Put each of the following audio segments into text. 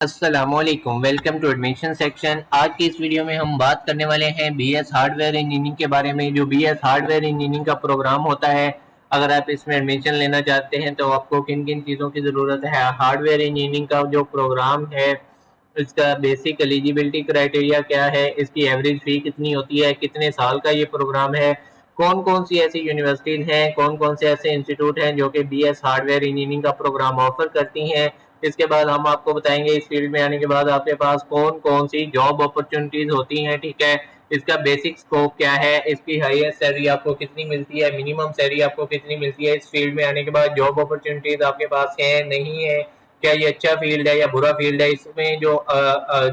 अस्सलाम वालेकुम, welcome to admission section. आज की इस वीडियो में हम बात करने वाले हैं बीएस हार्डवेयर इंजीनियरिंग के बारे में। जो बीएस हार्डवेयर इंजीनियरिंग का प्रोग्राम होता है, अगर आप इसमें एडमिशन लेना चाहते हैं तो आपको किन किन चीज़ों की ज़रूरत है। हार्डवेयर इंजीनियरिंग का जो प्रोग्राम है, इसका बेसिक एलिजिबिलिटी क्राइटेरिया क्या है, इसकी एवरेज फ़ी कितनी होती है, कितने साल का ये प्रोग्राम है, कौन कौन सी ऐसी यूनिवर्सिटीज़ हैं, कौन कौन से ऐसे इंस्टीट्यूट हैं जो कि बीएस हार्डवेयर इंजीनियरिंग का प्रोग्राम ऑफर करती हैं। इसके बाद हम आपको बताएंगे इस फील्ड में आने के बाद आपके पास कौन कौन सी जॉब अपॉर्चुनिटीज होती हैं, ठीक है। इसका बेसिक स्कोप क्या है, इसकी हाईएस्ट सैलरी आपको कितनी मिलती है, मिनिमम सैलरी आपको कितनी मिलती है। इस फील्ड में आने के बाद जॉब अपॉर्चुनिटीज आपके पास है नहीं है, क्या ये अच्छा फील्ड है या बुरा फील्ड है, इसमें जो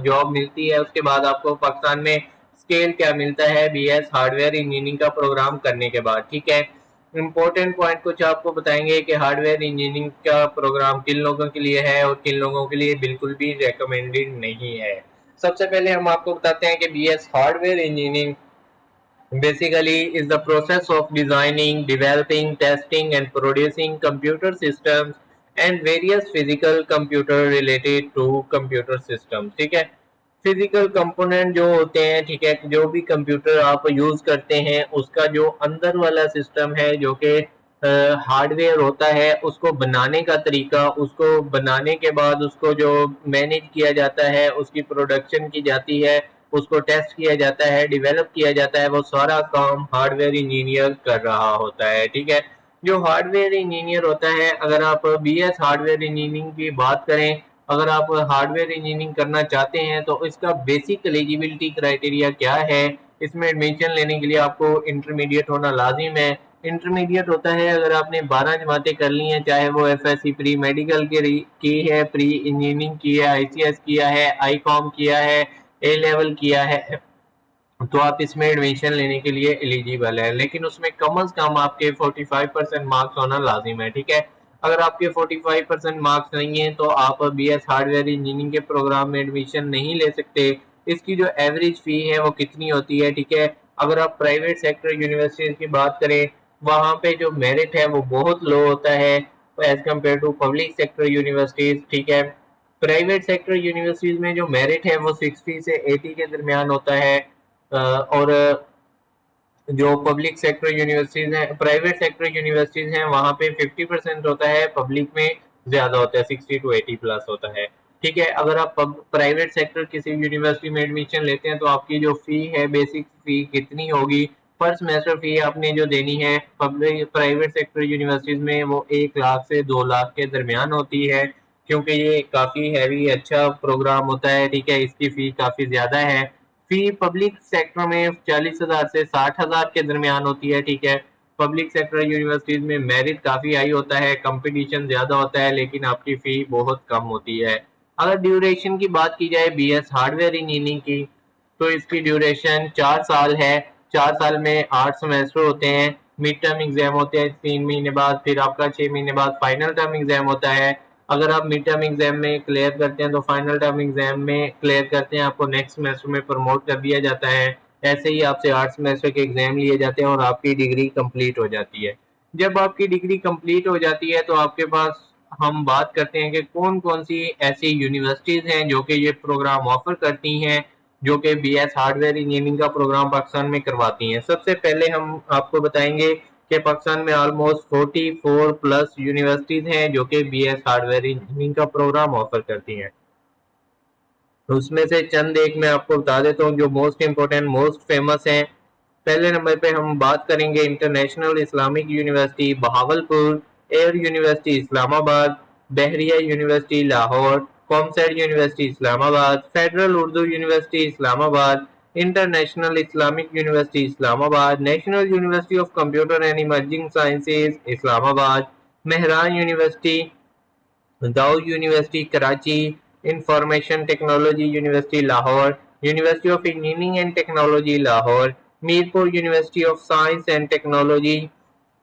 जॉब मिलती है उसके बाद आपको पाकिस्तान में स्केल क्या मिलता है बीएस हार्डवेयर इंजीनियरिंग का प्रोग्राम करने के बाद, ठीक है। इम्पोर्टेंट पॉइंट कुछ आपको बताएंगे कि हार्डवेयर इंजीनियरिंग का प्रोग्राम किन लोगों के लिए है और किन लोगों के लिए बिल्कुल भी रेकमेंडेड नहीं है। सबसे पहले हम आपको बताते हैं कि BS hardware engineering basically is the process of designing, developing, testing and producing computer systems and various physical computer related to computer systems, ठीक है। फिजिकल कंपोनेंट जो होते हैं, ठीक है, जो भी कंप्यूटर आप यूज करते हैं उसका जो अंदर वाला सिस्टम है जो कि हार्डवेयर होता है, उसको बनाने का तरीका, उसको बनाने के बाद उसको जो मैनेज किया जाता है, उसकी प्रोडक्शन की जाती है, उसको टेस्ट किया जाता है, डेवलप किया जाता है, वो सारा काम हार्डवेयर इंजीनियर कर रहा होता है, ठीक है। जो हार्डवेयर इंजीनियर होता है, अगर आप बीएस हार्डवेयर इंजीनियरिंग की बात करें, अगर आप हार्डवेयर इंजीनियरिंग करना चाहते हैं तो इसका बेसिक एलिजिबिलिटी क्राइटेरिया क्या है। इसमें एडमिशन लेने के लिए आपको इंटरमीडिएट होना लाजिम है। इंटरमीडिएट होता है अगर आपने 12 जमातें कर ली हैं, चाहे वो एफएससी प्री मेडिकल की है, प्री इंजीनियरिंग की है, आईसीएस किया है, आईकॉम किया है, ए लेवल किया है, तो आप इसमें एडमिशन लेने के लिए एलिजिबल है। लेकिन उसमें कम अज कम आपके 45% मार्क्स होना लाजिम है, ठीक है। अगर आपके 45% मार्क्स नहीं है तो आप बीएस हार्डवेयर इंजीनियरिंग के प्रोग्राम में एडमिशन नहीं ले सकते। इसकी जो एवरेज फी है वो कितनी होती है, ठीक है। अगर आप प्राइवेट सेक्टर यूनिवर्सिटीज की बात करें, वहाँ पे जो मेरिट है वो बहुत लो होता है as compare to public sector universities, ठीक है। प्राइवेट सेक्टर यूनिवर्सिटीज में जो मेरिट है वो 60 से 80 के दरमियान होता है, और जो पब्लिक सेक्टर यूनिवर्सिटीज हैं, प्राइवेट सेक्टर यूनिवर्सिटीज हैं, वहाँ पे 50% होता है, पब्लिक में ज्यादा होता है, 60 to 80 प्लस होता है, ठीक है। अगर आप प्राइवेट सेक्टर किसी यूनिवर्सिटी में एडमिशन लेते हैं तो आपकी जो फी है, बेसिक फी कितनी होगी, पर सेमेस्टर फी आपने जो देनी है पब्लिक प्राइवेट सेक्टर यूनिवर्सिटीज में वो 1 लाख से 2 लाख के दरमियान होती है, क्योंकि ये काफ़ी हैवी अच्छा प्रोग्राम होता है, ठीक है। इसकी फ़ी काफ़ी ज़्यादा है। फ़ी पब्लिक सेक्टर में 40,000 से 60,000 के दरमियान होती है, ठीक है। पब्लिक सेक्टर यूनिवर्सिटीज़ में मेरिट काफ़ी हाई होता है, कंपटीशन ज़्यादा होता है, लेकिन आपकी फ़ी बहुत कम होती है। अगर ड्यूरेशन की बात की जाए बीएस हार्डवेयर इंजीनियरिंग की, तो इसकी ड्यूरेशन 4 साल है। 4 साल में 8 सेमेस्टर होते हैं, मिड टर्म एग्जाम होते हैं 3 महीने बाद, फिर आपका 6 महीने बाद फाइनल टर्म एग्जाम होता है। अगर आप मिड टर्म एग्जाम में क्लियर करते हैं तो फाइनल टर्म एग्जाम में क्लियर करते हैं, आपको नेक्स्ट सेमेस्टर में प्रमोट कर दिया जाता है। ऐसे ही आपसे 8 सेमेस्टर के एग्जाम लिए जाते हैं और आपकी डिग्री कंप्लीट हो जाती है। जब आपकी डिग्री कंप्लीट हो जाती है तो आपके पास हम बात करते हैं कि कौन कौन सी ऐसी यूनिवर्सिटीज़ हैं जो कि ये प्रोग्राम ऑफर करती हैं, जो कि बीएस हार्डवेयर इंजीनियरिंग का प्रोग्राम पाकिस्तान में करवाती हैं। सबसे पहले हम आपको बताएंगे कि पाकिस्तान में ऑलमोस्ट 44 प्लस यूनिवर्सिटीज़ हैं जो कि बीएस हार्डवेयर इंजीनियरिंग का प्रोग्राम ऑफर करती हैं। उसमें से चंद एक मैं आपको बता देता हूँ जो मोस्ट इम्पोर्टेंट, मोस्ट फेमस हैं। पहले नंबर पे हम बात करेंगे international Islamic university Bahawalpur, air university Islamabad, Bahria university Lahore, COMSATS university Islamabad, federal Urdu university Islamabad, international Islamic university Islamabad, national university of computer and emerging sciences Islamabad, Mehran university, Dawood university Karachi, information technology university Lahore, university of engineering and technology Lahore, Mirpur university of science and technology,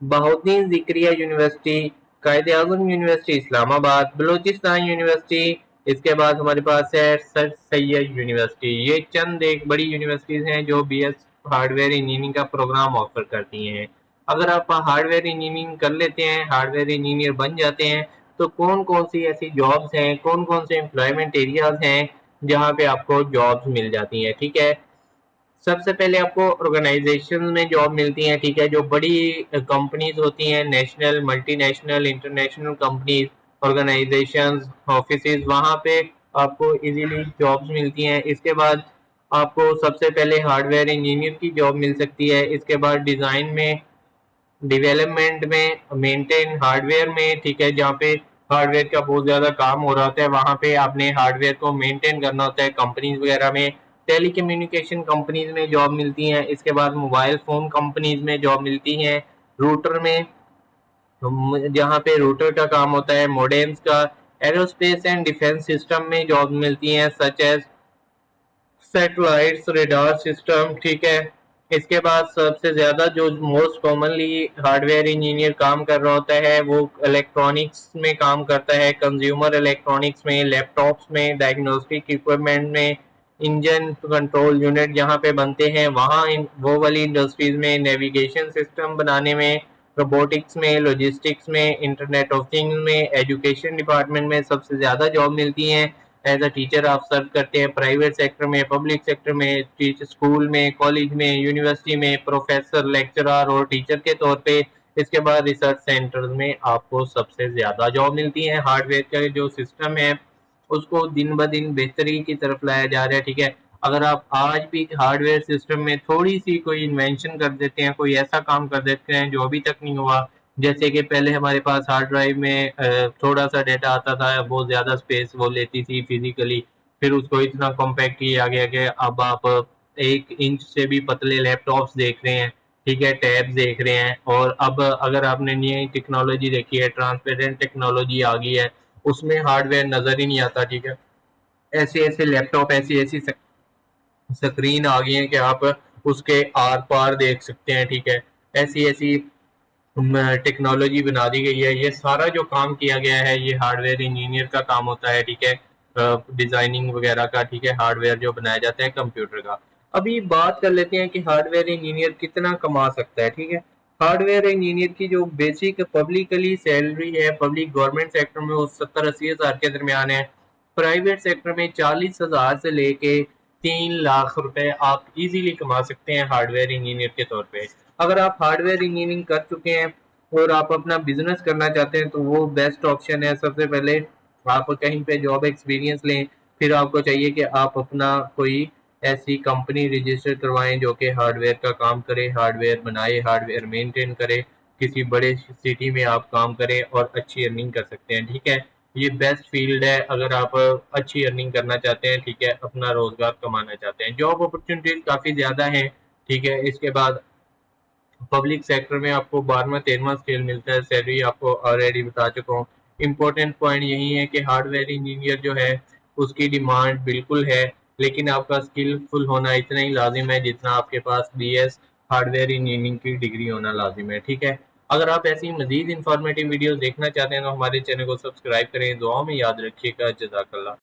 Bahauddin Zakariya university, Quaid Azam university Islamabad, Balochistan university. इसके बाद हमारे पास है sir Syed university. ये चंद एक बड़ी universities हैं जो BS hardware engineering का प्रोग्राम ऑफर करती हैं। अगर आप हार्डवेयर इंजीनियरिंग कर लेते हैं, हार्डवेयर इंजीनियर बन जाते हैं, تو کون کون سی ایسی جابس ہیں، کون کون سے امپلائمنٹ ایریاز ہیں جہاں پہ آپ کو جابس مل جاتی ہیں، ٹھیک ہے۔ سب سے پہلے آپ کو آرگنائزیشن میں جاب ملتی ہیں، ٹھیک ہے، جو بڑی کمپنیز ہوتی ہیں، national, multinational, international companies, organisations, offices, وہاں پہ آپ کو ایزیلی جابس ملتی ہیں۔ اس کے بعد آپ کو سب سے پہلے ہارڈ ویئر انجینئر کی جاب مل سکتی ہے، اس کے بعد ڈیزائن میں، ڈیولپمنٹ میں، مینٹین ہارڈ ویئر میں، ٹھیک ہے، جہاں پہ ہارڈ ویئر کا بہت زیادہ کام ہو رہا ہوتا ہے، وہاں پہ آپ نے ہارڈ ویئر کو مینٹین کرنا ہوتا ہے کمپنیز وغیرہ میں۔ ٹیلی کمیونیکیشن کمپنیز میں جاب ملتی ہیں، اس کے بعد موبائل فون کمپنیز میں جاب ملتی ہیں، روٹر میں، جہاں پہ روٹر کا کام ہوتا ہے، موڈیمز کا، ایروسپیس اینڈ ڈیفینس سسٹم میں جاب ملتی ہیں، such as satellites, radar system, ٹھیک ہے۔ اس کے بعد سب سے زیادہ جو most commonly hardware engineer کام کر رہا ہوتا ہے وہ الیکٹرانکس میں کام کرتا ہے، کنزیومر الیکٹرانکس میں، لیپ ٹاپس میں، ڈائگنوسٹک اکوپمنٹ میں، انجن کنٹرول یونٹ جہاں پہ بنتے ہیں وہاں، وہ والی انڈسٹریز میں، نیویگیشن سسٹم بنانے میں، روبوٹکس میں، لاجسٹکس میں، انٹرنیٹ آف تھنگز میں، ایجوکیشن ڈپارٹمنٹ میں سب سے زیادہ جاب ملتی ہیں۔ ایز اے ٹیچر آپ سرو کرتے ہیں پرائیویٹ سیکٹر میں، پبلک سیکٹر میں، اسکول میں، کالج میں، یونیورسٹی میں، پروفیسر، لیکچرر اور ٹیچر کے طور پہ۔ اس کے بعد ریسرچ سینٹرز میں آپ کو سب سے زیادہ جاب ملتی ہیں۔ ہارڈ ویئر کا جو سسٹم ہے اس کو دن بہ دن بہتری کی طرف لایا جا رہا ہے، ٹھیک ہے۔ اگر آپ آج بھی ہارڈ ویئر سسٹم میں تھوڑی سی کوئی انوینشن کر دیتے ہیں، کوئی ایسا کام کر دیتے ہیں جو ابھی تک نہیں ہوا، جیسے کہ پہلے ہمارے پاس ہارڈ ڈرائیو میں تھوڑا سا ڈیٹا آتا تھا، بہت زیادہ اسپیس وہ لیتی تھی فزیکلی، پھر اس کو اتنا کمپیکٹ کیا گیا کہ اب آپ 1 انچ سے بھی پتلے لیپ ٹاپس دیکھ رہے ہیں، ٹھیک ہے، ٹیبs دیکھ رہے ہیں، اور اب اگر آپ نے نئی ٹیکنالوجی دیکھی ہے، ٹرانسپیرنٹ ٹیکنالوجی آ گئی ہے، اس میں ہارڈ ویئر نظر ہی نہیں آتا، ٹھیک ہے۔ ایسے ایسے لیپ ٹاپ، ایسی ایسی سکرین آ گئی ہیں کہ آپ اس کے آر پار دیکھ سکتے ہیں، ٹھیک ہے۔ ایسی ایسی ٹیکنالوجی بنا دی گئی ہے، یہ سارا جو کام کیا گیا ہے یہ ہارڈ ویئر انجینئر کا کام ہوتا ہے، ٹھیک ہے، ڈیزائننگ وغیرہ کا، ٹھیک ہے، ہارڈ ویئر جو بنایا جاتا ہے کمپیوٹر کا۔ ابھی بات کر لیتے ہیں کہ ہارڈ ویئر انجینئر کتنا کما سکتا ہے، ٹھیک ہے۔ ہارڈ ویئر انجینئر کی جو بیسک پبلکلی سیلری ہے پبلک گورنمنٹ سیکٹر میں وہ 70-80 ہزار کے درمیان ہے، پرائیویٹ سیکٹر میں 40 ہزار سے لے کے 3 لاکھ روپے آپ ایزیلی کما سکتے ہیں ہارڈ ویئر انجینئر کے طور پہ۔ اگر آپ ہارڈ ویئر انجینئرنگ کر چکے ہیں اور آپ اپنا بزنس کرنا چاہتے ہیں تو وہ بیسٹ آپشن ہے۔ سب سے پہلے آپ کہیں پہ جاب ایکسپیرینس لیں، پھر آپ کو چاہیے کہ آپ اپنا کوئی ایسی کمپنی رجسٹر کروائیں جو کہ ہارڈ ویئر کا کام کرے، ہارڈ ویئر بنائے، ہارڈ ویئر مینٹین کرے، کسی بڑے سٹی میں آپ کام کریں اور اچھی ارننگ کر سکتے ہیں، ٹھیک ہے۔ یہ بیسٹ فیلڈ ہے اگر آپ اچھی ارننگ کرنا چاہتے ہیں، ٹھیک ہے، اپنا روزگار کمانا چاہتے ہیں۔ جاب اپرچونیٹیز کافی زیادہ ہیں، ٹھیک ہے۔ اس کے بعد پبلک سیکٹر میں آپ کو 12واں 13واں اسکیل ملتا ہے، سیلری آپ کو آلریڈی بتا چکا ہوں۔ امپورٹنٹ پوائنٹ یہی ہے کہ ہارڈ ویئر انجینئر جو ہے اس کی ڈیمانڈ بالکل ہے، لیکن آپ کا اسکل فل ہونا اتنا ہی لازم ہے جتنا آپ کے پاس BS ہارڈ ویئر انجینئرنگ کی ڈگری ہونا لازم ہے، ٹھیک ہے۔ اگر آپ ایسی مزید انفارمیٹیو ویڈیوز دیکھنا چاہتے ہیں تو ہمارے چینل کو سبسکرائب کریں، دعاؤں میں یاد رکھیے گا، جزاک اللہ۔